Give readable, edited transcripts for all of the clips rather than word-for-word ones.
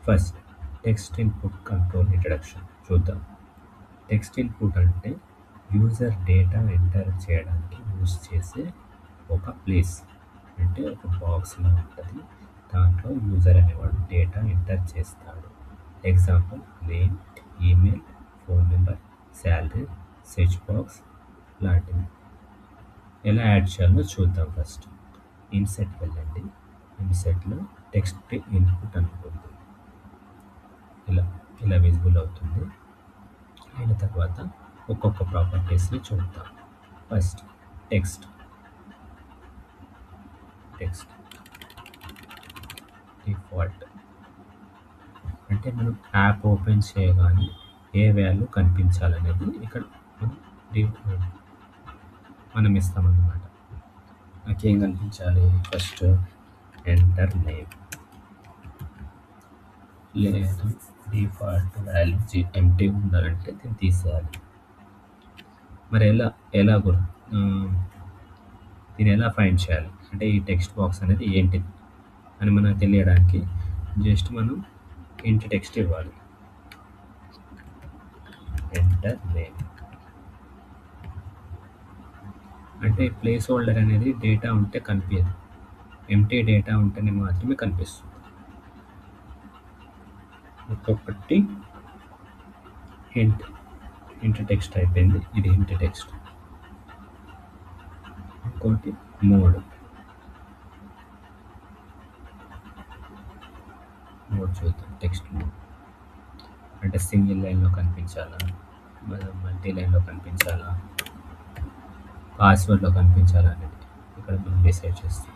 First text input control introduction చూద్దాం. Text input అంటే user data enter చేయడానికి use చేసే ఒక ప్లేస్, అంటే ఒక బాక్స్లా ఉంటుంది. దాంట్లో యూజర్ అనేవాడు డేటా ఎంటర్ చేస్తాడు. Example name, email, phone number, salary, search box లాంటివి. ఎలా యాడ్ చేయాలో చూద్దాం. ఫస్ట్ ఇన్సెట్ వెళ్ళండి. ఇన్సెట్లో టెక్స్ట్ ఇన్పుట్ అనుకుంది. ఇలా ఇలా విజిబుల్ అవుతుంది. అయిన తర్వాత ఒక్కొక్క ప్రాపర్టీస్ని చూద్దాం. ఫస్ట్ టెక్స్ట్ టెక్స్ట్ డిఫాల్ట్ అంటే మనం యాప్ ఓపెన్ చేయగానే ఏ వాల్యూ కనిపించాలనేది ఇక్కడ మనం మనం ఇస్తామన్నమాట. నాకేం కనిపించాలి? ఫస్ట్ ఎంటర్ నేమ్, లేదు డిఫాల్ట్ వాల్యూ ఎంటీ ఉండాలంటే దీన్ని తీసేయాలి. మరి ఎలా దీన్ని ఎలా ఫైండ్ చేయాలి అంటే ఈ టెక్స్ట్ బాక్స్ అనేది ఏంటిది అని మనకు తెలియడానికి జస్ట్ మనం ఇంటి టెక్స్ట్ ఇవ్వాలి. ఎంటర్ నేమ్ అంటే ప్లేస్ హోల్డర్ అనేది డేటా ఉంటే కనిపించదు, ఎంటీ డేటా ఉంటేనే మాత్రమే కనిపిస్తుంది. ఒక్కొక్కటి హింట్ టెక్స్ట్ అయిపోయింది. ఇది హింట్ టెక్స్ట్. ఇంకోటి మోడ్ చూద్దాం. టెక్స్ట్ మోడ్ అంటే సింగిల్ లైన్లో కనిపించాలా, మల్టీ లైన్లో కనిపించాలా, పాస్వర్డ్లో కనిపించాలా అనేది ఇక్కడ మనం డిసైడ్ చేస్తాం.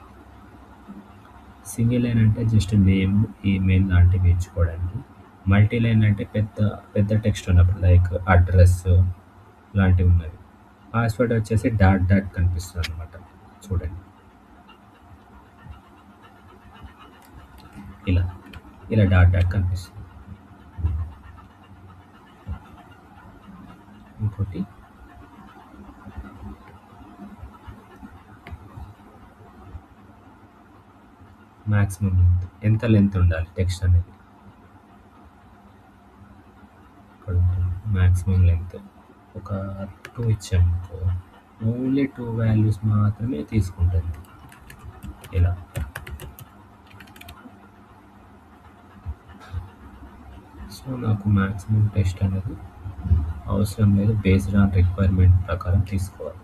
సింగిల్ లైన్ అంటే జస్ట్ నేమ్, ఈమెయిల్ లాంటివి ఇచ్చుకోవడానికి. మల్టీ లైన్ అంటే పెద్ద టెక్స్ట్ ఉన్నప్పుడు లైక్ అడ్రస్ లాంటివి ఉన్నవి. పాస్వర్డ్ వచ్చేసి డాట్ డాట్ కనిపిస్తుంది అనమాట. చూడండి ఇలా డాట్ డాట్ కనిపిస్తుంది. ఇంకోటి మ్యాక్సిమం లెంత్, ఎంత లెంత్ ఉండాలి టెక్స్ట్ అనేది. ఇక్కడ మ్యాక్సిమం లెంత్ ఒక 2 ఇచ్చామనుకో, ఓన్లీ 2 వాల్యూస్ మాత్రమే తీసుకుంటుంది. ఇలా సో నాకు మ్యాక్సిమం టెక్స్ట్ అనేది అవసరం లేదు, బేస్డ్ ఆన్ రిక్వైర్మెంట్ ప్రకారం తీసుకోవాలి.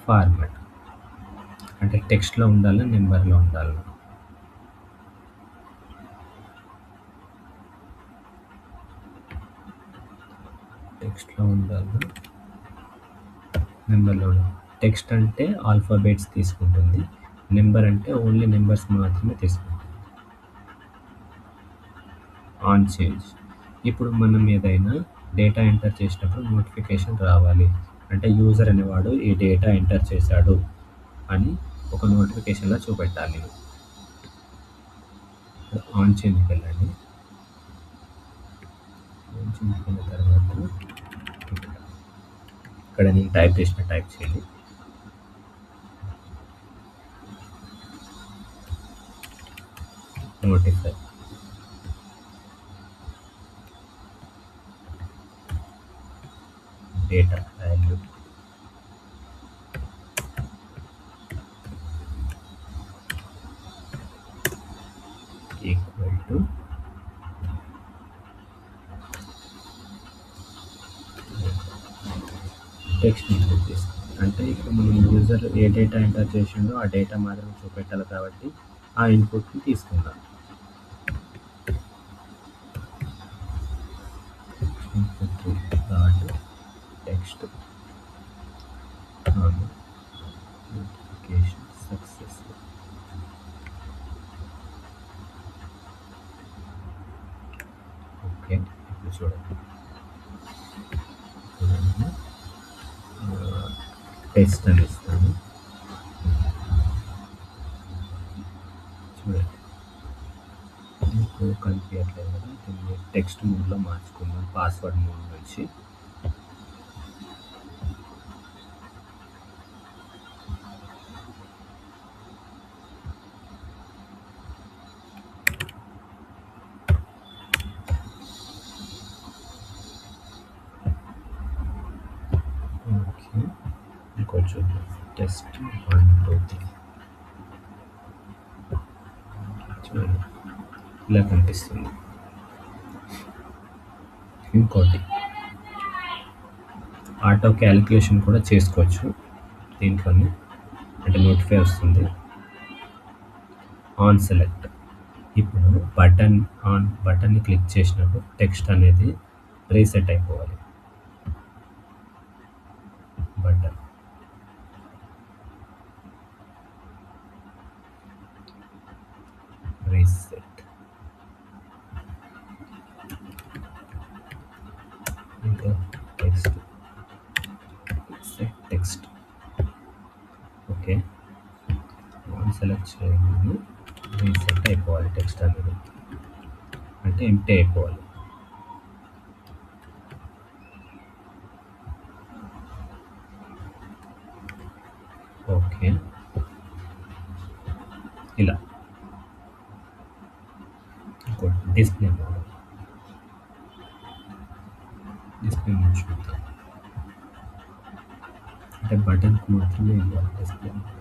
ఫార్మాట్ అంటే టెక్స్ట్లో ఉండాలి, నెంబర్లో ఉండాలి. టెక్స్ట్లో ఉండాలి, నెంబర్లో ఉండాలి. టెక్స్ట్ అంటే ఆల్ఫాబెట్స్ తీసుకుంటుంది, నెంబర్ అంటే ఓన్లీ నెంబర్స్ మాత్రమే తీసుకుంటుంది. On change. ఇప్పుడు మనం ఏదైనా డేటా ఎంటర్ చేసినప్పుడు నోటిఫికేషన్ రావాలి అంటే యూజర్ అనేవాడు ఈ డేటా ఎంటర్ చేశాడు అని ఒక నోటిఫికేషన్లో చూపెట్టాలి. ఆన్ చేంజ్కి వెళ్ళండి. ఆన్ చేంజ్కి వెళ్ళిన తర్వాత ఇక్కడ నేను టైప్ చేయండి. Notify data value equal to text input తీసుకుంది. అంటే ఇప్పుడు మనం యూజర్ ఏ డేటా ఎంటర్ చేసిండో ఆ డేటా మాత్రం చూపెట్టాలి కాబట్టి ఆ ఇన్పుట్ని తీసుకుందాం. Text notification successful. ఓకే, ఇప్పుడు చూడండి టెక్స్ట్ అని ఇస్తాను. చూడండి మీకు కనిపించట్లేదు కదా, దీన్ని టెక్స్ట్ మోడ్లో మార్చుకుందాం. పాస్వర్డ్ మోడ్ నుంచి ఓకే. ఇంకోటి చూద్దాం. టెస్ట్ 1, 2, 3 చూడండి ఇలా కనిపిస్తుంది. ఇంకోటి ఆటో క్యాలిక్యులేషన్ కూడా చేసుకోవచ్చు దీంట్లోనే. అంటే నోటిఫై వస్తుంది ఆన్ సెలెక్ట్. ఇప్పుడు బటన్ని క్లిక్ చేసినప్పుడు టెక్స్ట్ అనేది రీసెట్ అయిపోవాలి. Button reset. ఇంకా టెక్స్ట్ ఓకే. ఆన్ సెలెక్ట్ చేయగానే రీసెట్ అయిపోవాలి టెక్స్ట్ అనేది, అంటే ఎంప్టీ అయిపోవాలి. ఓకే. ఇలా ఇంకోటి డిస్ప్లే మోడ్ చూద్దాం. అంటే బటన్కి మాత్రమే ఇవ్వాలి డిస్ప్లే మోడ్.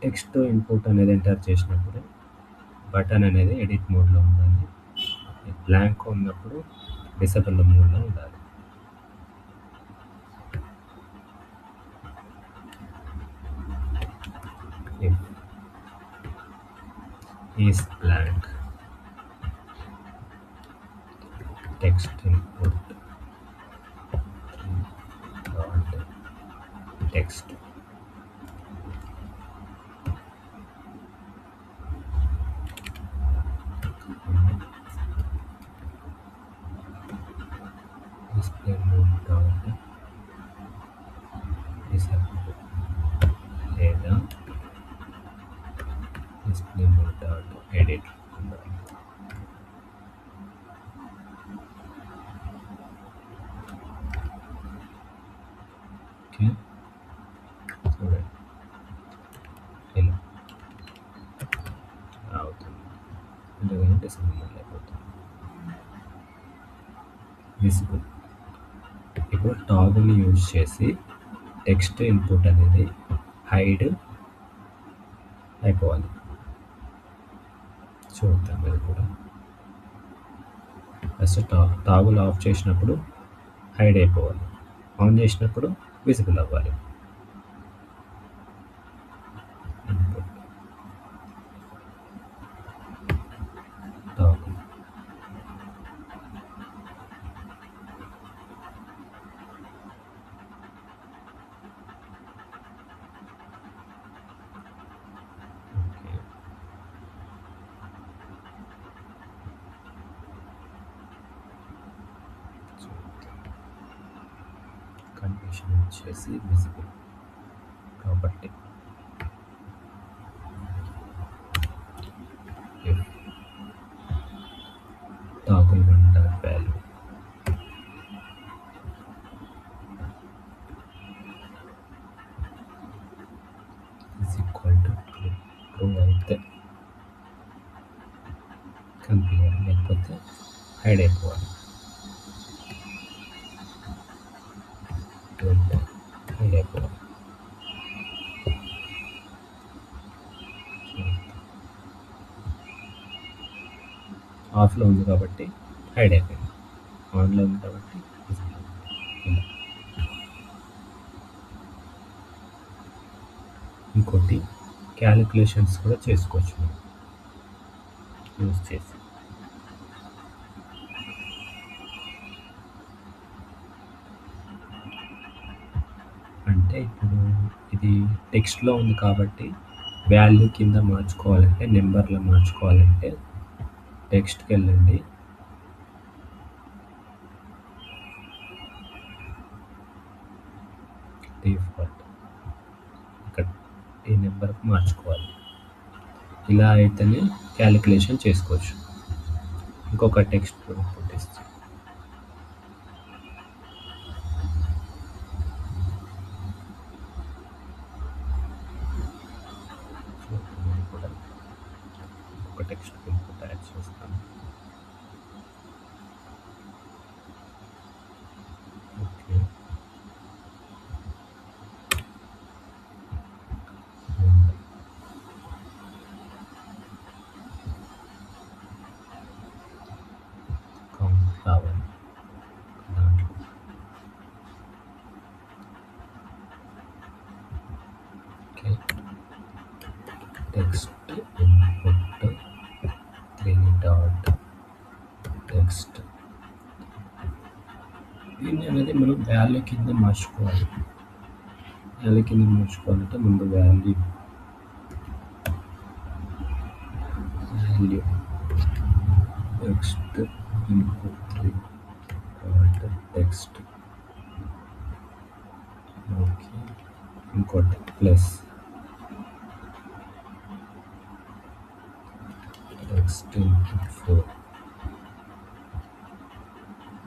టెక్స్ట్ ఇన్పుట్ అనేది ఎంటర్ చేసినప్పుడు బటన్ అనేది ఎడిట్ మోడ్లో ఉండాలి. బ్లాంక్ ఉన్నప్పుడు డిసేబుల్ మోడ్లో ఉండాలి. Is blank text input text. Display mode dot disable లేదా డిస్ప్లే మోడ్ డాట్ ఎడిట్ ఉండాలి. ఓకే. చూడండి ఇలా అవుతుంది. ఎందుకంటే డిసేబుల్ మోడ్ అయిపోతుంది. విజిబుల్. ఇప్పుడు టాగుల్ని యూజ్ చేసి టెక్స్ట్ ఇన్పుట్ అనేది హైడ్ అయిపోవాలి. చూద్దాం అది కూడా. ఫస్ట్ టాగుల్ ఆఫ్ చేసినప్పుడు హైడ్ అయిపోవాలి, ఆన్ చేసినప్పుడు విజిబుల్ అవ్వాలి. Input toggle okay. కండిషన్ వచ్చేసి విజిబుల్ కాబట్టి toggle dot value is equal to true అయితే కంపేర్, లేకపోతే హైడ్ అయిపోవాలి. హైడ్ అయిపోవాలి. ఆఫ్లో ఉంది కాబట్టి హైడ్ అయిపోయింది, ఆన్లో ఉంది కాబట్టి ఇలా. ఇంకోటి క్యాలిక్యులేషన్స్ కూడా చేసుకోవచ్చు మనం యూజ్ చేసి. అంటే ఇప్పుడు ఇది టెక్స్ట్లో ఉంది కాబట్టి వాల్యూ కింద మార్చుకోవాలంటే, నెంబర్లో మార్చుకోవాలంటే టెక్స్ట్కి వెళ్ళండి, డిఫాల్ట్ ఇక్కడ ఈ నెంబర్కి మార్చుకోవాలి. ఇలా అయితేనే క్యాలిక్యులేషన్ చేసుకోవచ్చు. ఇంకొక టెక్స్ట్ పుట్టిస్తాం. కూడా టెక్స్ట్ ఇన్పుట్ యాడ్ చేస్తాను. ఓకే, కౌంట్ కావాలి దాంట్లో. Okay, text input 3 dot text. దీన్ని అనేది మనం వాల్యూ కింద మార్చుకోవాలి. వాల్యూ కింద మార్చుకోవాలంటే ముందు value text input 3 dot text. Okay, ఇంకోటి plus text input 4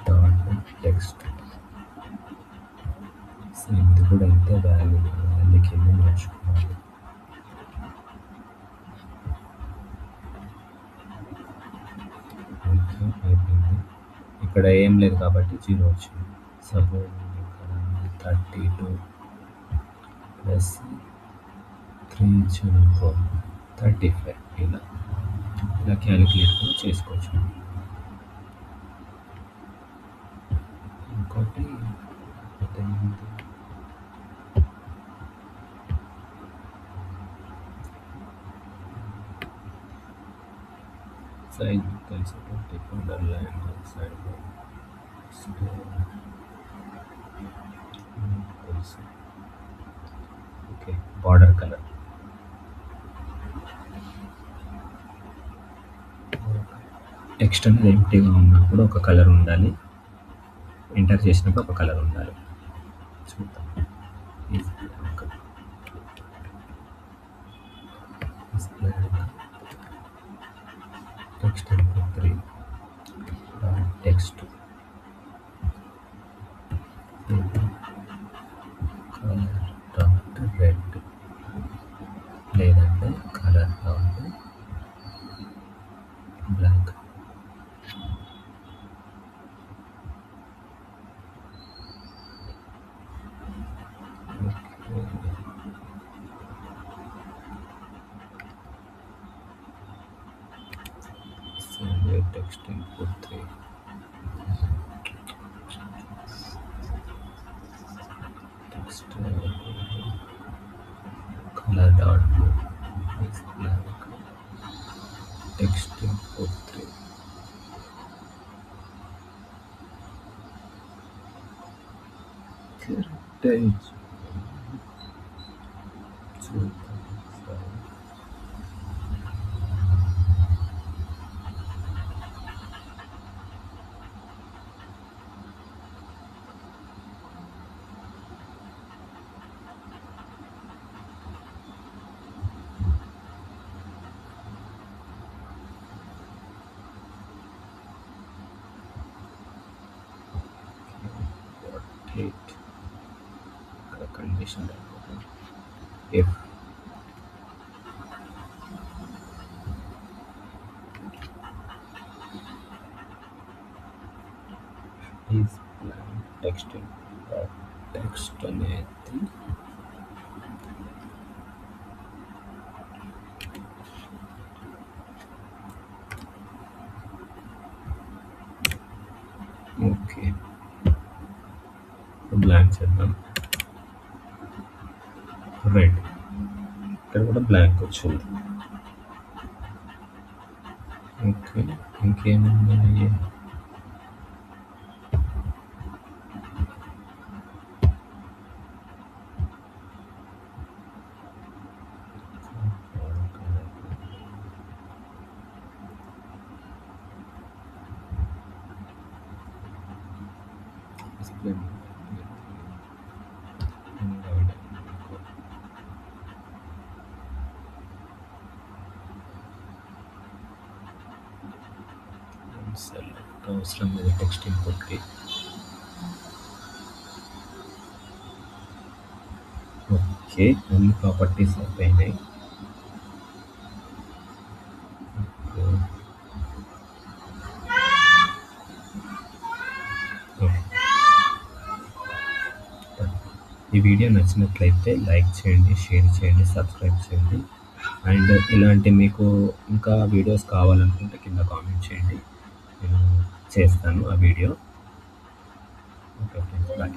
dot text. So ఇది కూడా అంతే, వాల్యూ కింద మార్చుకోవాలి. ఓకే, అయిపోయింది. ఇక్కడ ఏం లేదు కాబట్టి 0 వచ్చింది. సపోజ్ ఇక్కడ 32 ప్లస్ 3 ఇచ్చానుకో 35. ఇలా క్యాలిక్యులేట్ కూడా చేసుకోవచ్చు. ఇంకోటి సైజ్ కలిసి అండర్లైన్ సైడ్ తెలుసు. ఓకే, బార్డర్ కలర్ టెక్స్ట్ అనేది ఎంటీగా ఉన్నప్పుడు ఒక కలర్ ఉండాలి, ఎంటర్ చేసినప్పుడు ఒక కలర్ ఉండాలి. చూద్దాం. Text input 3 text colour dot red లేదంటే colour dot black. Text input 3 text colour dot black. Text input 3 correct. Condition if is blank text text అనేది ఓకే బ్లాంక్ చేద్దాం. రెడ్ ఇక్కడ కూడా బ్లాంక్ వచ్చింది. ఓకే, ఇంకేమున్నాయి? అవసరం లేదు టెక్స్ట్ ఇన్పుట్కి. ఓకే, అన్ని ప్రాపర్టీస్ అయిపోయినాయి. ఓకే, ఈ వీడియో నచ్చినట్లయితే లైక్ చేయండి, షేర్ చేయండి, సబ్స్క్రైబ్ చేయండి. అండ్ ఇలాంటి మీకు ఇంకా వీడియోస్ కావాలనుకుంటే కింద కామెంట్ చేయండి, నేను చేస్తాను ఆ వీడియో. Okay friends, bye.